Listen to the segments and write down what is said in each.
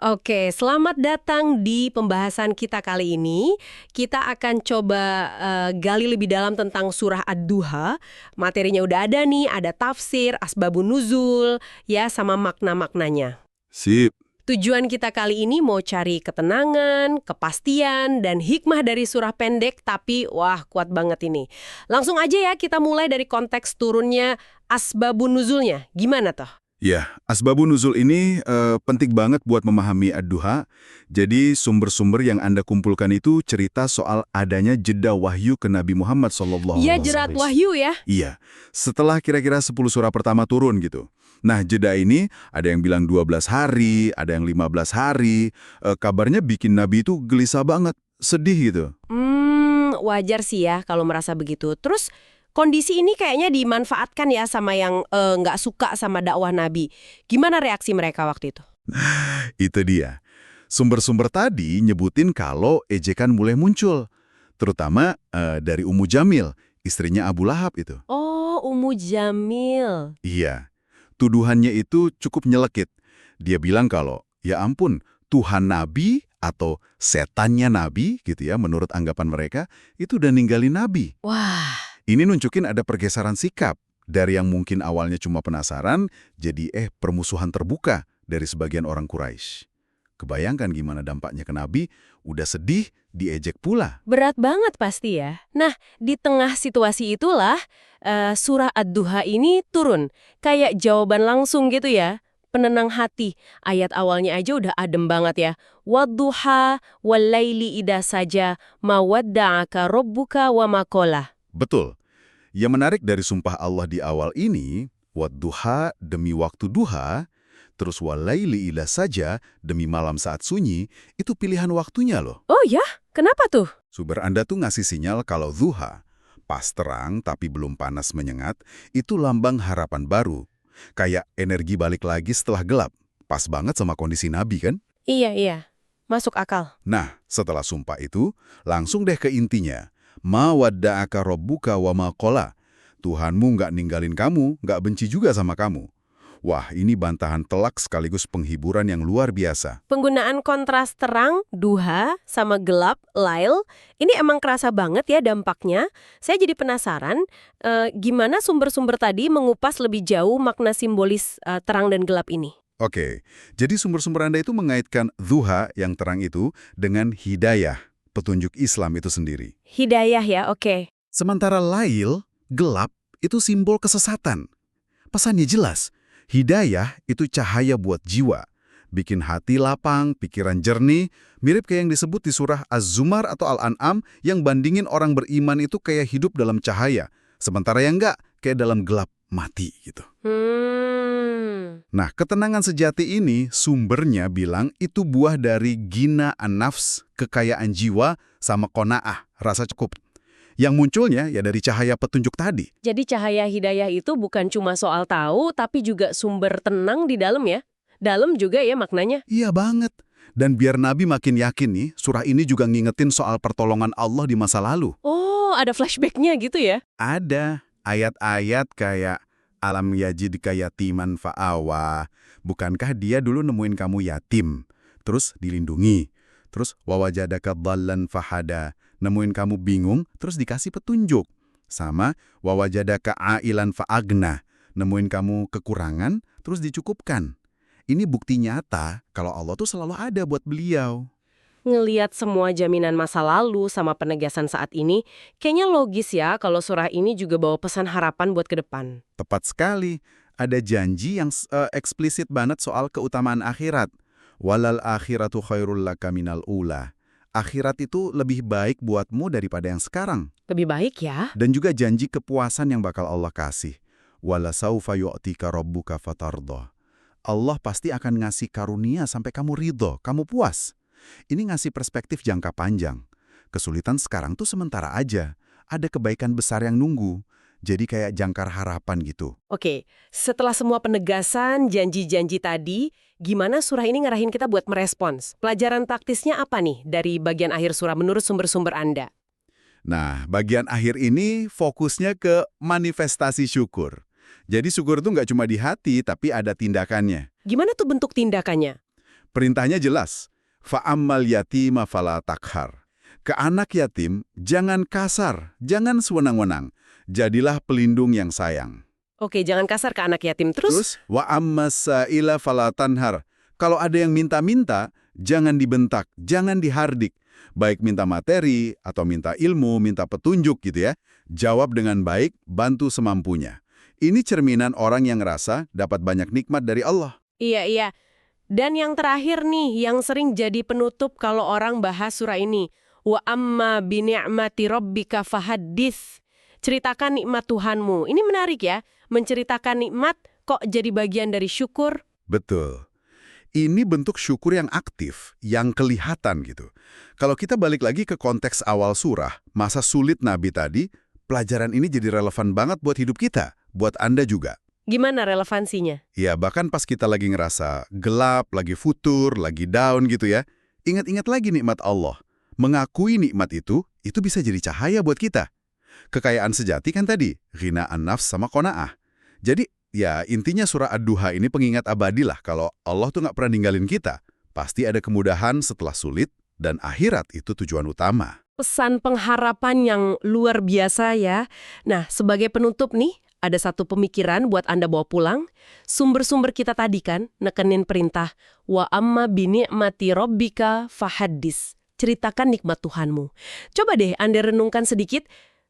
Oke, selamat datang di pembahasan kita kali ini. Kita akan coba gali lebih dalam tentang surah Ad-Duha. Materinya udah ada nih, ada tafsir, asbabun nuzul, ya sama makna-maknanya. Sip. Tujuan kita kali ini mau cari ketenangan, kepastian, dan hikmah dari surah pendek, tapi wah kuat banget ini. Langsung aja ya kita mulai dari konteks turunnya asbabun nuzulnya. Gimana toh? Ya, asbabun nuzul ini penting banget buat memahami Ad-Duha. Jadi sumber-sumber yang Anda kumpulkan itu cerita soal adanya jeda wahyu ke Nabi Muhammad sallallahu Ya alaihi jerat wasallam. wahyu ya. Iya, setelah kira-kira 10 surah pertama turun gitu. Nah, jeda ini ada yang bilang 12 hari, ada yang 15 hari. Kabarnya bikin Nabi itu gelisah banget, sedih gitu. Wajar sih ya kalau merasa begitu. Terus kondisi ini kayaknya dimanfaatkan ya sama yang nggak suka sama dakwah Nabi. Gimana reaksi mereka waktu itu? Itu dia. Sumber-sumber tadi nyebutin kalau ejekan mulai muncul. Terutama dari Ummu Jamil, istrinya Abu Lahab itu. Oh, Ummu Jamil. Iya, tuduhannya itu cukup nyelekit. Dia bilang kalau, ya ampun, Tuhan Nabi atau setannya Nabi gitu ya, menurut anggapan mereka, itu udah ninggalin Nabi. Wah, Ini nunjukin ada pergeseran sikap. Dari yang mungkin awalnya cuma penasaran, jadi permusuhan terbuka dari sebagian orang Quraisy. Kebayangkan gimana dampaknya ke Nabi, udah sedih, diejek pula. berat banget pasti ya. Nah, di tengah situasi itulah surah Ad-Duha ini turun. Kayak jawaban langsung gitu ya. Penenang hati. Ayat awalnya aja udah adem banget ya. Wadduha walaili idha saja ma wadda'aka rabbuka wa ma qala. Betul. Yang menarik dari sumpah Allah di awal ini, wadduha demi waktu duha, terus walaili ila saja demi malam saat sunyi, itu pilihan waktunya loh. Oh ya? Kenapa tuh? Sumber Anda tuh ngasih sinyal kalau duha, pas terang tapi belum panas menyengat, itu lambang harapan baru. Kayak energi balik lagi setelah gelap. Pas banget sama kondisi Nabi kan? Iya. Masuk akal. Nah, setelah sumpah itu, langsung deh ke intinya. Ma wadda'aka rabbuka wa ma qala. Tuhanmu nggak ninggalin kamu, nggak benci juga sama kamu. Wah, ini bantahan telak sekaligus penghiburan yang luar biasa. Penggunaan kontras terang, duha, sama gelap, lail, ini emang kerasa banget ya dampaknya. Saya jadi penasaran, gimana sumber-sumber tadi mengupas lebih jauh makna simbolis terang dan gelap ini? Oke, jadi sumber-sumber Anda itu mengaitkan duha yang terang itu dengan hidayah, petunjuk Islam itu sendiri. Hidayah ya, oke. Sementara lail, gelap, itu simbol kesesatan. Pesannya jelas, hidayah itu cahaya buat jiwa. Bikin hati lapang, pikiran jernih, mirip kayak yang disebut di surah Az-Zumar atau Al-An'am yang bandingin orang beriman itu kayak hidup dalam cahaya. Sementara yang enggak, kayak dalam gelap mati gitu. Nah, ketenangan sejati ini sumbernya bilang itu buah dari gina an-nafs, kekayaan jiwa, sama qanaah, rasa cukup. Yang munculnya ya dari cahaya petunjuk tadi. Jadi cahaya hidayah itu bukan cuma soal tahu, tapi juga sumber tenang di dalam ya? Dalam juga ya maknanya? Iya banget. Dan biar Nabi makin yakin nih, surah ini juga ngingetin soal pertolongan Allah di masa lalu. Oh, ada flashbacknya gitu ya? Ada ayat-ayat kayak alam yajidka yatiman fa'awa. Bukankah dia dulu nemuin kamu yatim, terus dilindungi. Terus wawajadaka dhallan fahada. Nemuin kamu bingung, terus dikasih petunjuk. Sama wawajadaka ailan fa'agna. Nemuin kamu kekurangan, terus dicukupkan. Ini bukti nyata kalau Allah tuh selalu ada buat beliau. Ngeliat semua jaminan masa lalu sama penegasan saat ini, kayaknya logis ya kalau surah ini juga bawa pesan harapan buat ke depan. Tepat sekali. Ada janji yang eksplisit banget soal keutamaan akhirat. Walal akhiratu khairul laka minal ula. Akhirat itu lebih baik buatmu daripada yang sekarang. Lebih baik ya? Dan juga janji kepuasan yang bakal Allah kasih. Wala saufa yu'tika rabbuka fatardha. Allah pasti akan ngasih karunia sampai kamu ridho, kamu puas. Ini ngasih perspektif jangka panjang. Kesulitan sekarang tuh sementara aja. Ada kebaikan besar yang nunggu. Jadi kayak jangkar harapan gitu. Oke, setelah semua penegasan, janji-janji tadi, gimana surah ini ngarahin kita buat merespons? Pelajaran taktisnya apa nih dari bagian akhir surah menurut sumber-sumber Anda? Nah, bagian akhir ini fokusnya ke manifestasi syukur. Jadi syukur itu nggak cuma di hati, tapi ada tindakannya. Gimana tuh bentuk tindakannya? Perintahnya jelas. Fa'ammal yatima fala takhar. Ke anak yatim, jangan kasar, jangan sewenang-wenang. Jadilah pelindung yang sayang. Oke, jangan kasar ke anak yatim. Terus? Wa ammas sa'ila fala tanhar. Kalau ada yang minta-minta, jangan dibentak, jangan dihardik. Baik minta materi, atau minta ilmu, minta petunjuk gitu ya. Jawab dengan baik, bantu semampunya. Ini cerminan orang yang ngerasa dapat banyak nikmat dari Allah. Iya, iya. Dan yang terakhir nih, yang sering jadi penutup kalau orang bahas surah ini. Wa amma bi ni'mati rabbika fahaddits. Ceritakan nikmat Tuhanmu. Ini menarik ya, menceritakan nikmat kok jadi bagian dari syukur. Betul. Ini bentuk syukur yang aktif, yang kelihatan gitu. Kalau kita balik lagi ke konteks awal surah, masa sulit Nabi tadi, pelajaran ini jadi relevan banget buat hidup kita, buat Anda juga. Gimana relevansinya? Ya, bahkan pas kita lagi ngerasa gelap, lagi futur, lagi down gitu ya, ingat-ingat lagi nikmat Allah. Mengakui nikmat itu bisa jadi cahaya buat kita. Kekayaan sejati kan tadi, ghina'an nafs sama qanaah. Jadi, ya intinya surah Ad-Duha ini pengingat abadi lah kalau Allah tuh nggak pernah ninggalin kita. Pasti ada kemudahan setelah sulit, dan akhirat itu tujuan utama. Pesan pengharapan yang luar biasa ya. Nah, sebagai penutup nih, ada satu pemikiran buat Anda bawa pulang. Sumber-sumber kita tadi kan nekenin perintah. Wa amma bi ni'mati rabbika fahaddits. Ceritakan nikmat Tuhanmu. Coba deh Anda renungkan sedikit.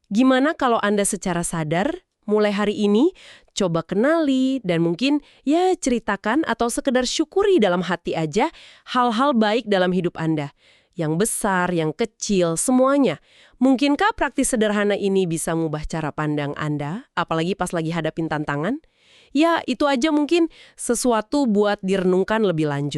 Gimana kalau Anda secara sadar, mulai hari ini, coba kenali dan mungkin ya ceritakan atau sekedar syukuri dalam hati aja hal-hal baik dalam hidup Anda. Yang besar, yang kecil, semuanya. Mungkinkah praktis sederhana ini bisa mengubah cara pandang Anda, apalagi pas lagi hadapin tantangan? Ya, itu aja mungkin sesuatu buat direnungkan lebih lanjut.